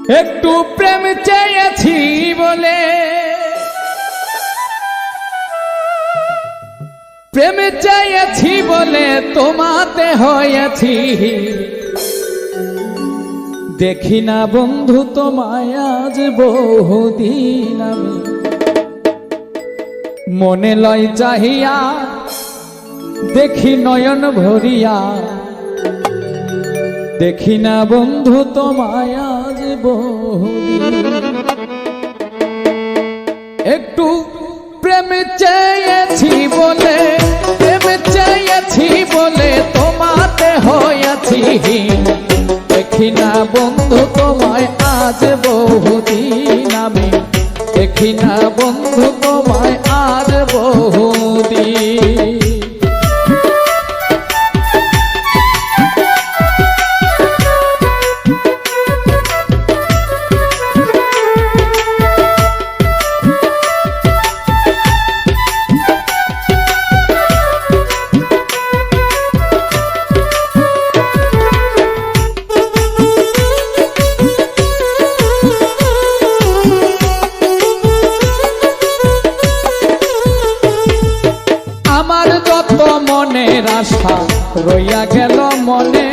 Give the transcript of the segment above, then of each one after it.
একটু প্রেম চেয়েছি বলে, প্রেম চেয়েছি বলে তোমাতে হয়েছি, দেখি না বন্ধু তোমায় আজ বহুদিন আমি, মনে লয় চাহিয়া দেখি নয়ন ভরিয়া, দেখি না বন্ধু তোমায় আজ বহুদিন। একটু প্রেম চেয়েছি বলে, প্রেম চেয়েছি বলে তোমাতে হয়েছি, দেখি না বন্ধু তোমায় আজ বহুদিন আমি, দেখি না বন্ধু তোমায় আজ বহুদিন। মনের আশা রইয়া গেল মনে,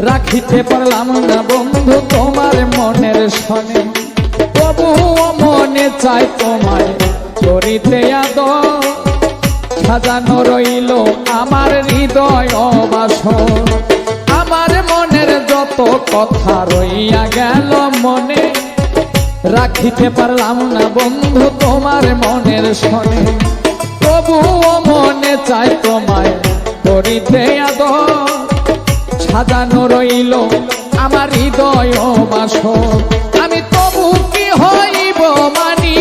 রাখিতে পারলাম না বন্ধু তোমার মনের শনে, তবুও মনে চাই তোমায় করিতে আদর, সাজানো রইল আমার হৃদয় বাসর, আমার মনের যত কথা রইয়া গেল মনে, রাখিতে পারলাম না বন্ধু তোমার মনের শনে, তবুও মনে চাই তোমায় করিতে আদর, সাজানো রইল আমার হৃদয় বাসর, আমি তবু কি হইব মানি,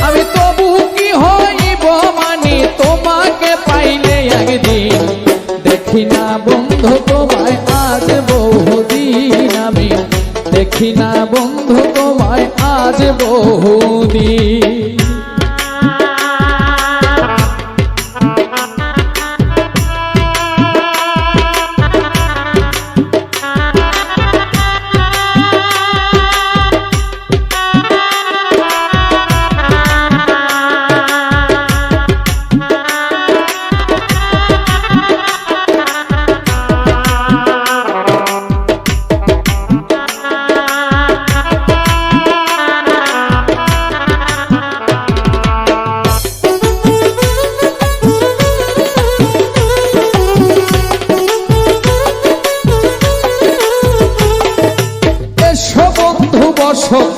আমি তবু কি হইব মানি তোমাকে পাইলে একদিন, দেখি না বন্ধু তোমায় আজ বহুদিন আমি, দেখি না বন্ধু তোমায় আজ বহুদিন।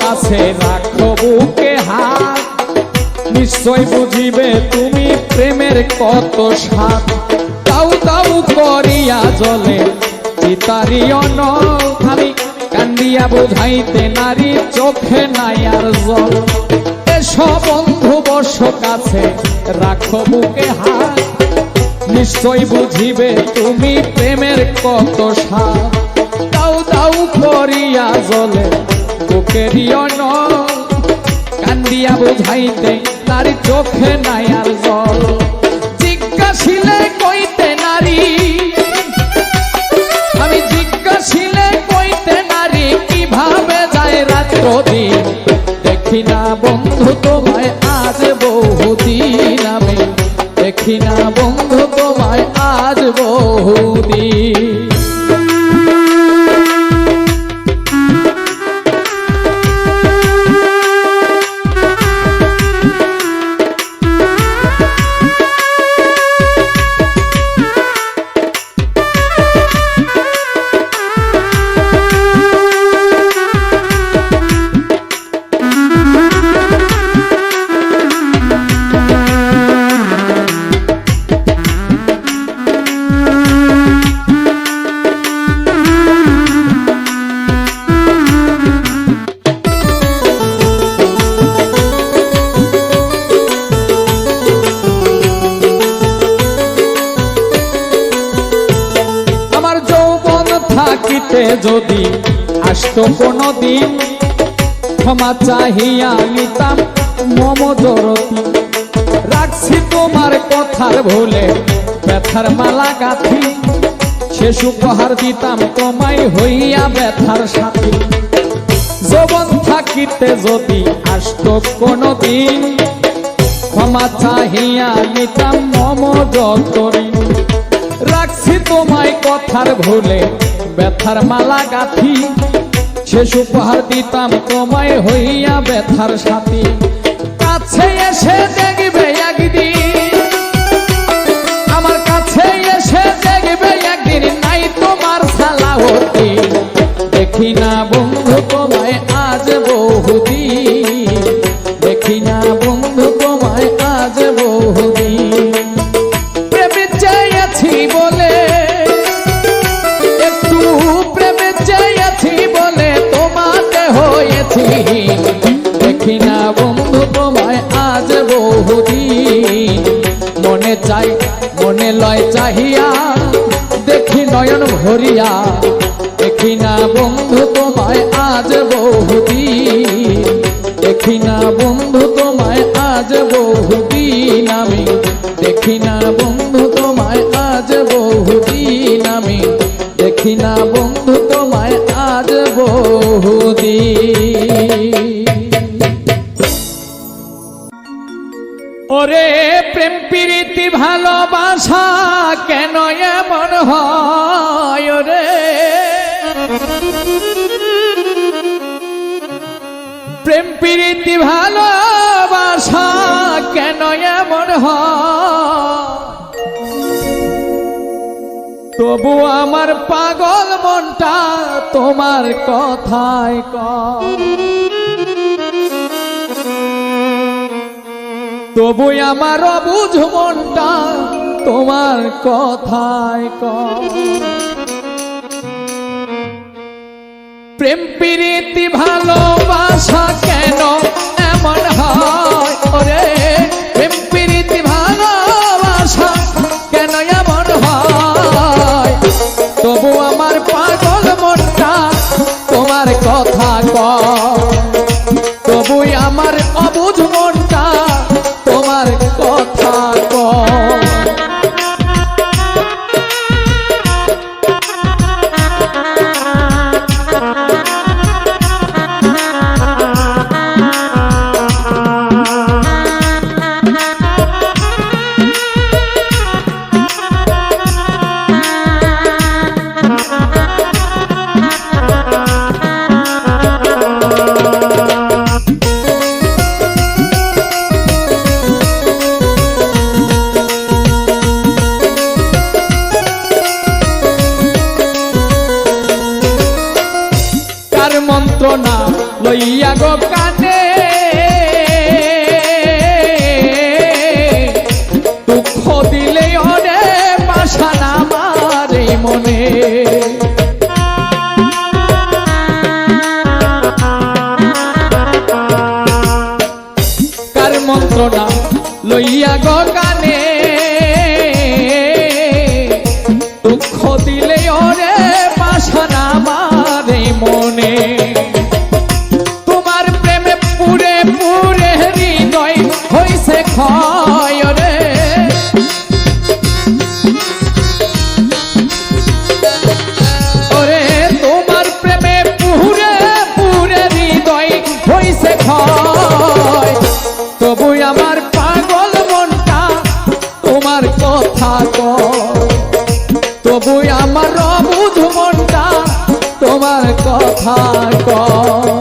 কাছে রাখো বুকে হাত, নিশ্চয় বুঝিবে তুমি প্রেমের কত স্বাদ, দাউ দাউ করিয়া জলে চিতারি অনল, আমি কান্দিয়া বুঝাইতে নারী চোখে নাই আর জল, এসো বন্ধু বস কাছে রাখো বুকে হাত, নিশ্চয় বুঝিবে তুমি প্রেমের কত স্বাদ, দাউ দাউ করিয়া জলে বুকেরই অনল, কান্দিয়া বুঝাইতে নারী চোখে নাই আর জল, জিজ্ঞাসিলে কইতে নারী, আমি জিজ্ঞাসিলে কইতে নারী কিভাবে যায় রাত্র দিন, দেখি না বন্ধু তোমায় আজ বহুদিন আমি, দেখি না বন্ধু তোমায় আজ বহুদিন। থাকিতে যদি আসতো কোনো দিন, ক্ষমা চাহিয়া নিতাম মম জরতি, রাখছি তোমার কথার ভুলে ব্যথার মালা গাথি, শেষ উপহার দিতাম তোমায় হইয়া ব্যথার সাথী। যৌবন থাকিতে যদি আসতো কোনদিন, ক্ষমা চাহিয়া নিতাম মম যত ঋণ। রাখছি তোমায় কথার ভুলে ব্যথার মালা গাঁথি, শেষ উপহার দিতাম তোমায় হইয়া ব্যথার সাথী। কাছে এসে দেখবে একদিন, আমার কাছে এসে দেখবে একদিন, নাই তোমার সালাহতি। দেখি না বন্ধু তোমায় আজ বহুদিন, দেখি না বন্ধু তোমায় আজ বহুদিন। প্রেমে চেয়েছি বলে, একটু প্রেমে চেয়েছি বলে তোমাকে হয়েছি। দেখি না বন্ধু তোমায় আজ বহুদিন, মনে চাই মনে লয় চাহিয়া, দেখি নয়ন ভরিয়া। দেখি না বন্ধু তোমায় আজ বহুদিন, দেখি না বন্ধু তোমায় আজ বহুদিন আমি। দেখি না বন্ধু তোমায় আজ বহুদিন আমি, দেখি না বন্ধু তোমায় আজ বহুদিন। ওরে প্রেম প্রীতি ভালোবাসা কেন এমন হয় রে, প্রেম প্রীতি ভালোবাসা কেন এমন হয়। তবু আমার পাগল মনটা তোমার কথায় কয়, তবু আমার অবুঝ মনটা তোমার কথায় কয়। প্রেম প্রীতি ভালোবাসা কেন এমন হয় ওরে, প্রেম প্রীতি ভালোবাসা কেন এমন হয়। তবু আমার পাগল মনটা তোমার কথা কয়, তবু আমার অবুঝ মনটা তোমার কথা কয়। মন্ত্রণা লইয়া গো কানে, দুঃখ দিলে অনে পাশান আমার এই মনে। কার মন্ত্রণা লইয়া গো কানে, দুঃখ দিলে অনে পাশান আমার এই মনে। তোমার প্রেমে পুরে পুরে হৃদয় হইছে ক্ষয় রে, ওরে তোমার প্রেমে পুরে পুরে হৃদয় হইছে ক্ষয়। তবু আমার পাগল মনটা তোমার কথা কয়, তবু আমার অবুঝ মনটা তোমার কথা কয়।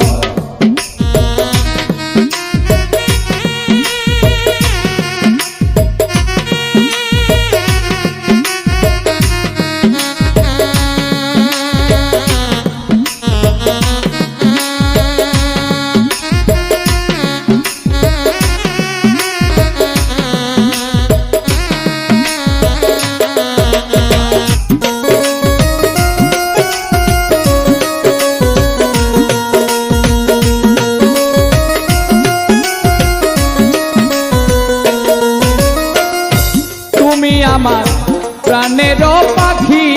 আমার প্রাণের পাখি,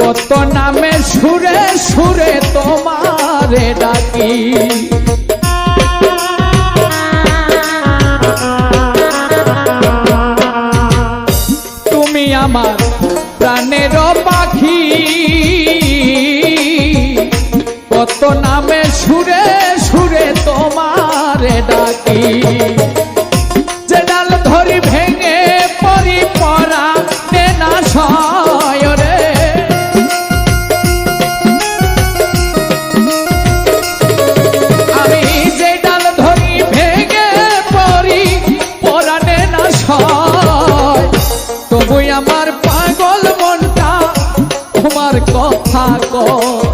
কত নামে সুরে সুরে তোমারে ডাকি। তুমি তোমার কথা কয়,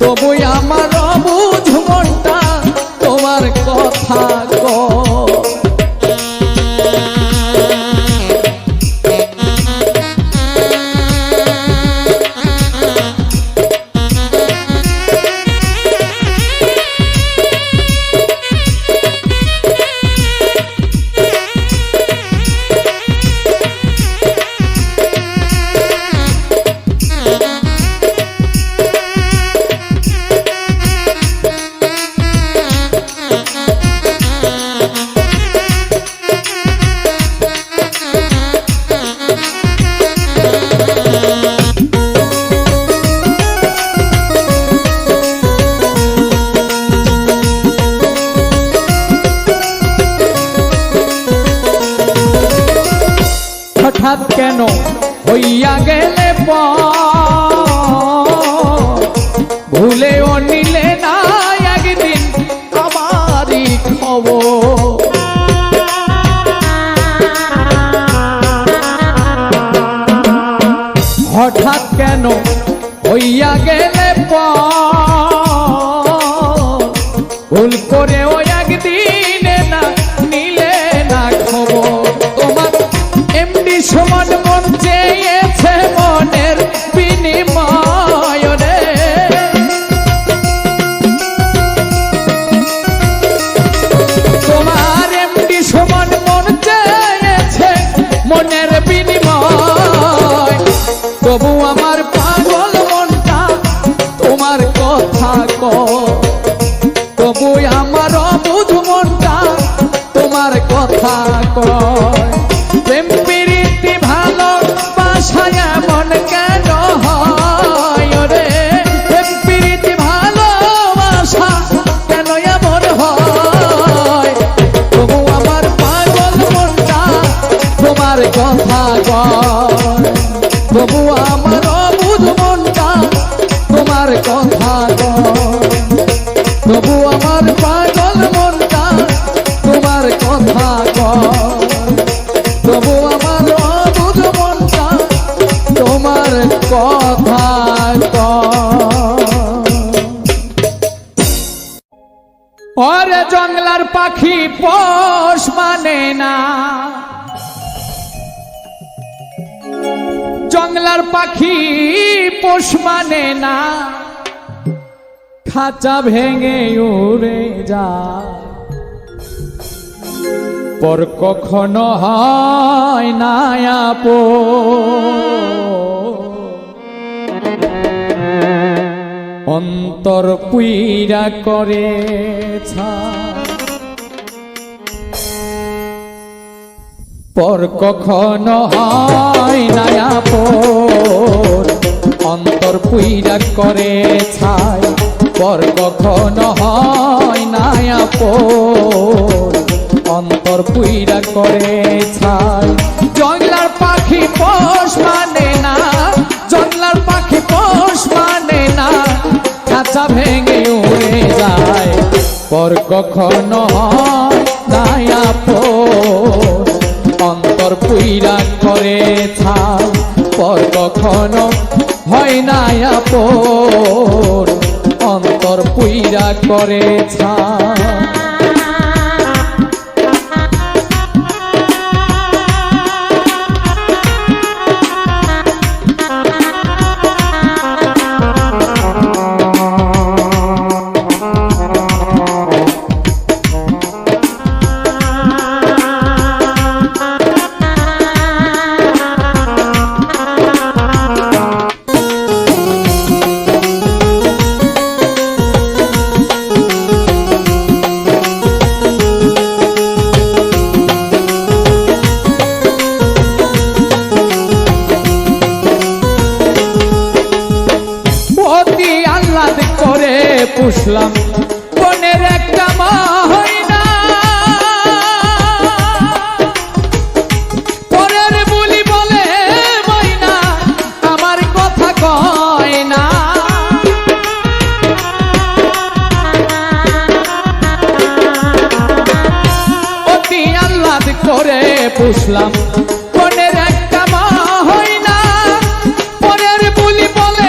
তবু আমার অবুঝ মনটা তোমার কথা কয়। হঠাৎ কেন হইয়া গেলে ভুলেও নিলে না একদিন আমারই খবর। হঠাৎ কেন হইয়া গেলে ভুল করেও একদিন না নিলে না খবর। তোমার এমনি সমান মন চেয়েছে মনের বিনিময় রে, তোমার এমনি সমান মন চেয়েছে মনের বিনিময়, তবু আমার পাগল মনটা তোমার কথা কয়, তবু আমার অবুঝ মনটা তোমার কথা কয়। প্রেম প্রীতি ভালোবাসায় এমন কেন হয় রে, প্রেম প্রীতি ভালোবাসা কেন এমন হয়, তবু আমার পাগল মনটা তোমার কথা কয়, তবু আমার অবুঝ মনটা তোমার কথা কয়, তবু আমার পাগল মনটা তোমার কথা কয়, তবু আমার অবুঝ মনটা তোমার কথা কয়। ওরে জঙ্গলার পাখি পোষ মানে না, জঙ্গলার পাখি পোষ মানে না, খাঁচা ভেঙে উড়ে যায়, পর কখনো হয় না আপন, অন্তর পুইরা করে ছাই, পর কখনো হয় না আপন, অন্তর পুইরা করে ছাই, পর কখনো হয় না আপন, অন্তর পুইরা করে ছাই। জঙ্গলার পাখি পোষ মানে না, জঙ্গলার পাখি পোষ মানে না, খাঁচা ভেঙে উড়ে যায়, পর কখনো হয় না আপন, অন্তর পুইরা করে ছাই, পর কখনো হয় না আপন, অন্তর পুইরা করে ছাই। পুষলাম বনের একটা মা হয় না, পরের বুলি বলে ময়না আমার কথা কয় না, অতি আহ্লাদ করে পুষলাম বনের একটা মা হয় না, পরের বুলি বলে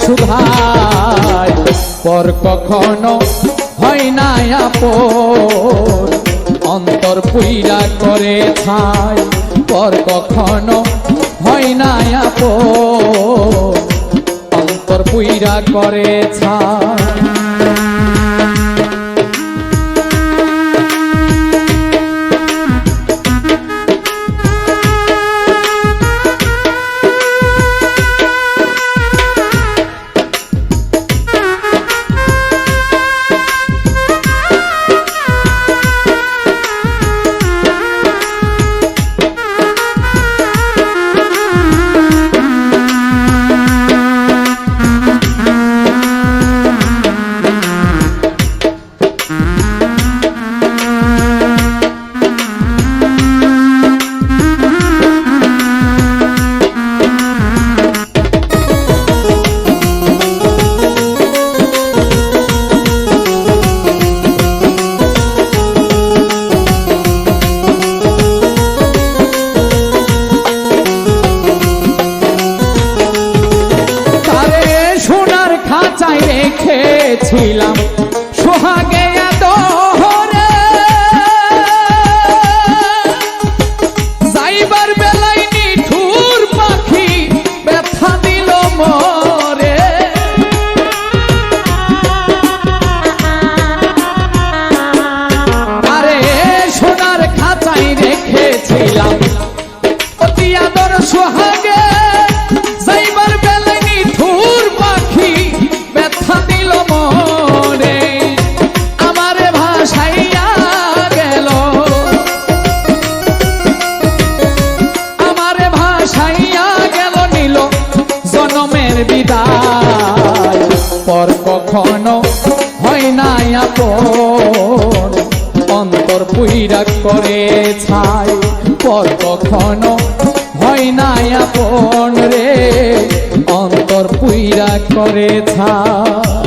সুধায় পর কখনো হয় না আপন অন্তর পুইরা করে ছাই পর কখনো হয় না আপন অন্তর পুইরা করে ছাই রেখেছিলাম সোহাগে দোহরে যাইবার বেলায় নিঠুর পাখি ব্যথা দিল মরে আরে সোনার খাঁচায় রেখেছিলাম অতি আদর সোহাগে যাইবার বেলায় নিঠুর পাখি ব্যথা দিল মরে আমারে ভাসাইয়া গেল আমারে ভাসাইয়া গেল নিল জনমের বিদায় পর কখনো হয় না আপন অন্তর পুইরা করে ছাই পর কখনো হয় না আপন রে অন্তর পুইরা করে ছাই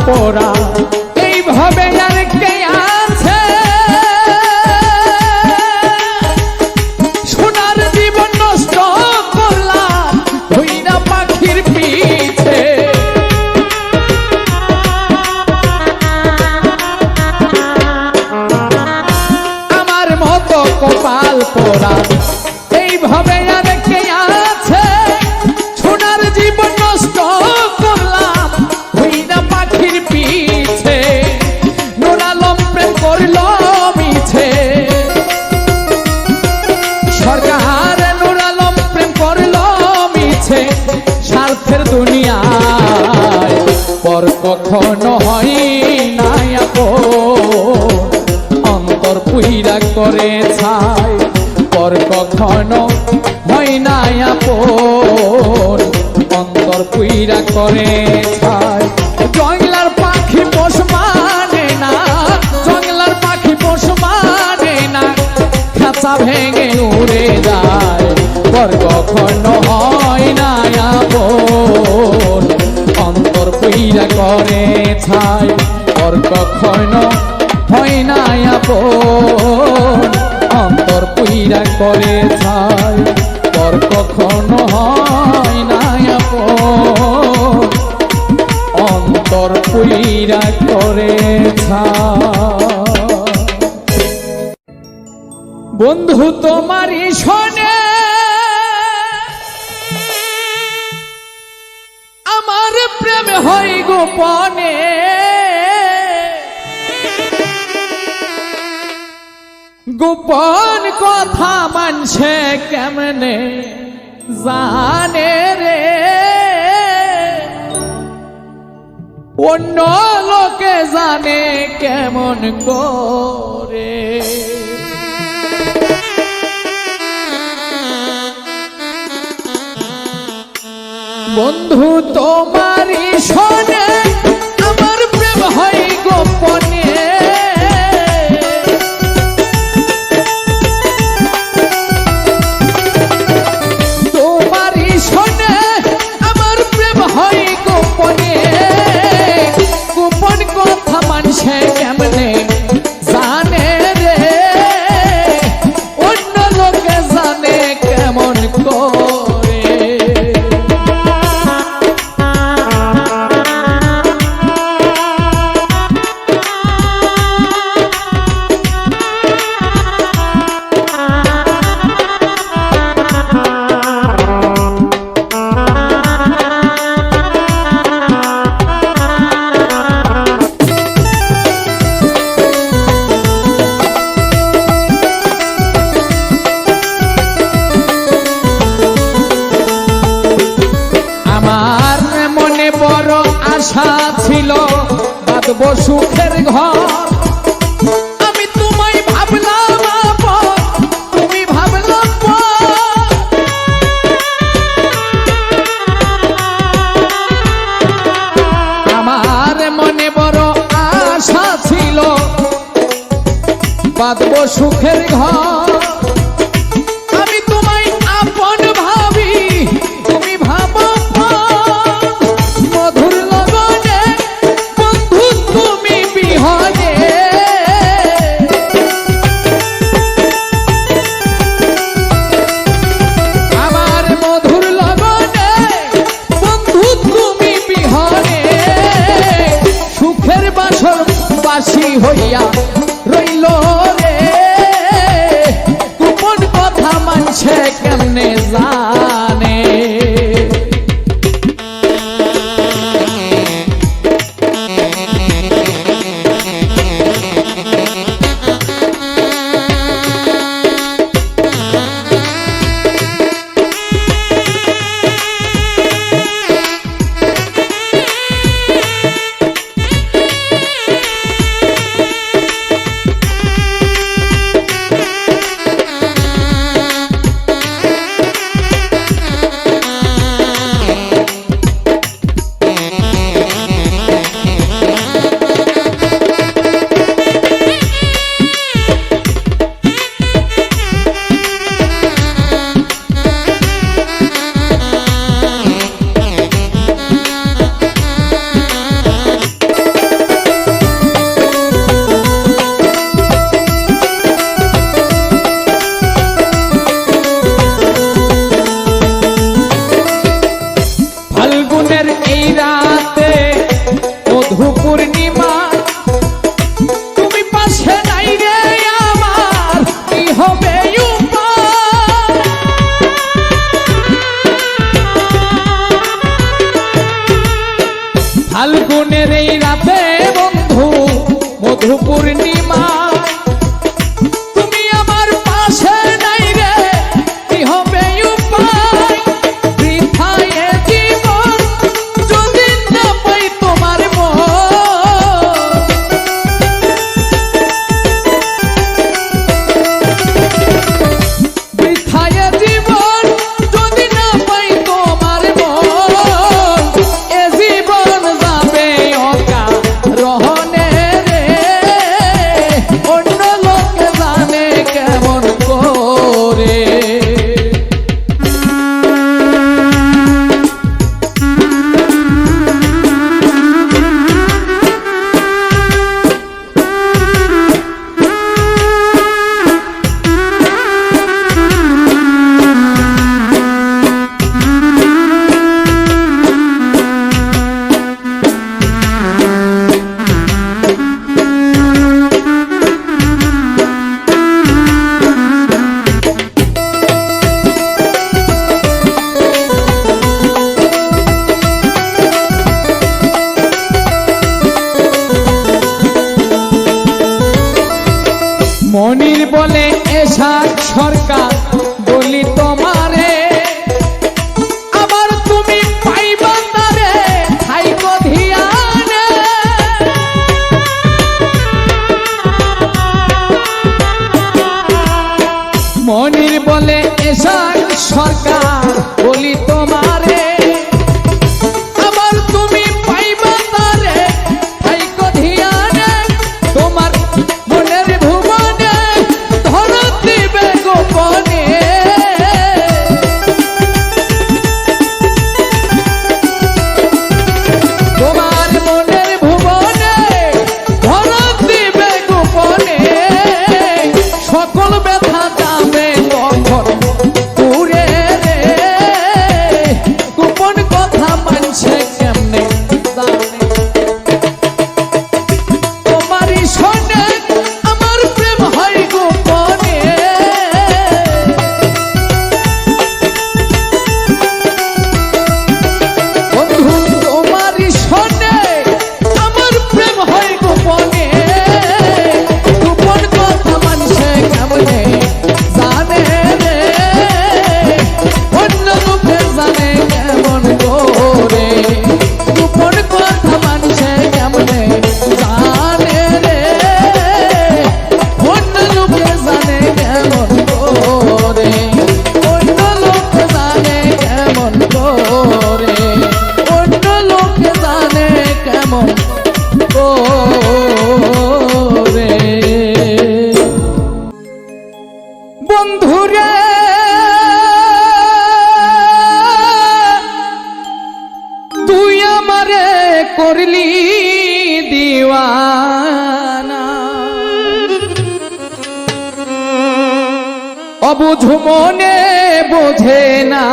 পোড়া এইভাবে আর কে আছে সোনার জীবন নষ্ট করলাম হইরা পাখির পিছে আমার মতো কপাল পোড়া এইভাবে আর কে আছে সোনার জীবন নষ্ট করলাম হইরা পাখির পিছে নুরালম প্রেম করল মিছে সরকার নুরালম প্রেম করল মিছে স্বার্থের দুনিয়ায় পর কখনো হয় না আপন অন্তর পুইরা করে ছাই পর কখনো হয় না আপন অন্তর পুইরা করে ছাই জঙ্গলার পাখি পোষ মানে না জঙ্গলার পাখি পোষ মানে না খাঁচা ভেঙে উড়ে যায় পর কখনো হয় না আপন অন্তর পুইরা করে ছাই পর কখনো হয় না আপন অন্তর পুইরা করে ছাই অন্তর কখনো হয় না আপন, অন্তর পুইরা করে বন্ধু তোমারই শোনে আমার প্রেম হয় গোপনে, গোপন কথা মানছে কেমনে জানে রে, অন্য লোকে জানে কেমন করে। বন্ধু তোমারই শোনে আমার প্রেম হয় গোপনে, তোমারই শোনে আমার প্রেম হয় গোপনে, গোপন কথা মানছে কেমনে জানে রে, অন্য লোকে জানে কেমন করে। আশা ছিল বাঁধব সুখের ঘর, আমি তোমায় ভাবলাম আপন, তুমি ভাবলাম পর। আমার মনে বড় আশা ছিল বাঁধব সুখের ঘর, আমি তোমায় আপন ভাবি, তুমি ভাবো হইয়া রইল রে, গোপন কথা মানছে কেমনে জানে। পূর্ণিমা তুমি পাশে নাই রে আমার, কি হবে ফাল্গুনের এই রাতে বন্ধু মধু পূর্ণিমা, তুমি আমার পাশে নাই রে, কি হবে উপায়, বৃথায় জীবন যদি না পাই তোমার মন, বৃথায় জীবন যদি না পাই তোমার মন, এ জীবন যাবে অকা রহনে রে, বলি তোমারে আমার তুমি পাইবা তারে আইকো ধিয়ানে তোমার মনের ভুবনে ধরা দিবে গোপনে তোমার মনের ভুবনে ধরা দিবে গোপনে সকল ব্যথা যাবে তখন পুরে রে গোপন কথা মানছে কেমনে জানে তোমারই শোনে আমার প্রেম হয় গোপনে বন্ধু তোমারই শোনে আমার প্রেম হয় গোপনে গোপন কথা মানছে কেমনে জানে রে অন্য লোকে জানে কেমন করে গোপন কথা মানছে কেমনে জানে রে অন্য লোকে জানে কেমন করে অন্য লোকে জানে কেমন করে অন্য লোকে জানে কেমন করে বন্ধুরে তুই আমারে করলি দিওয়ানা অবুঝ মনে বোঝে না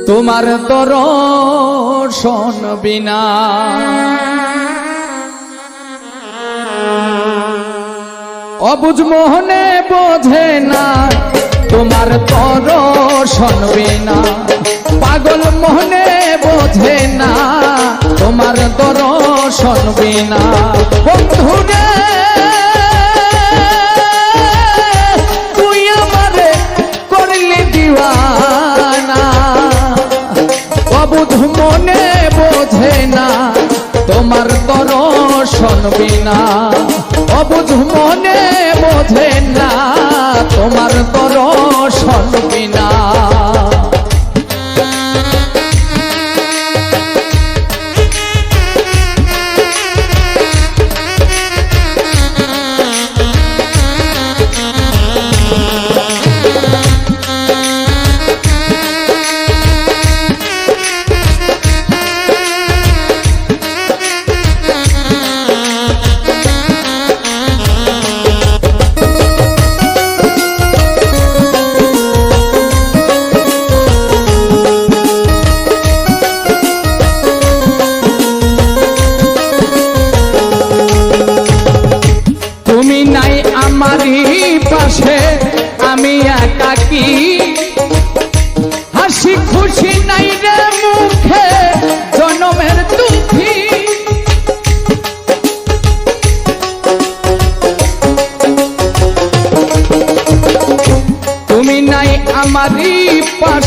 তোমার দর্শন বিনা অবুঝ মোহনে বোঝে না তোমার দর্শন বিনা পাগল মোহনে বোঝে না তোমার দর্শন বিনা বন্ধুরে তুই আমারে করলি দিওয়ানা অবুঝ মনে বোঝে না তোমার দর্শন বিনা অবুঝ মনে বোঝে না তোমার দর্শন বিনা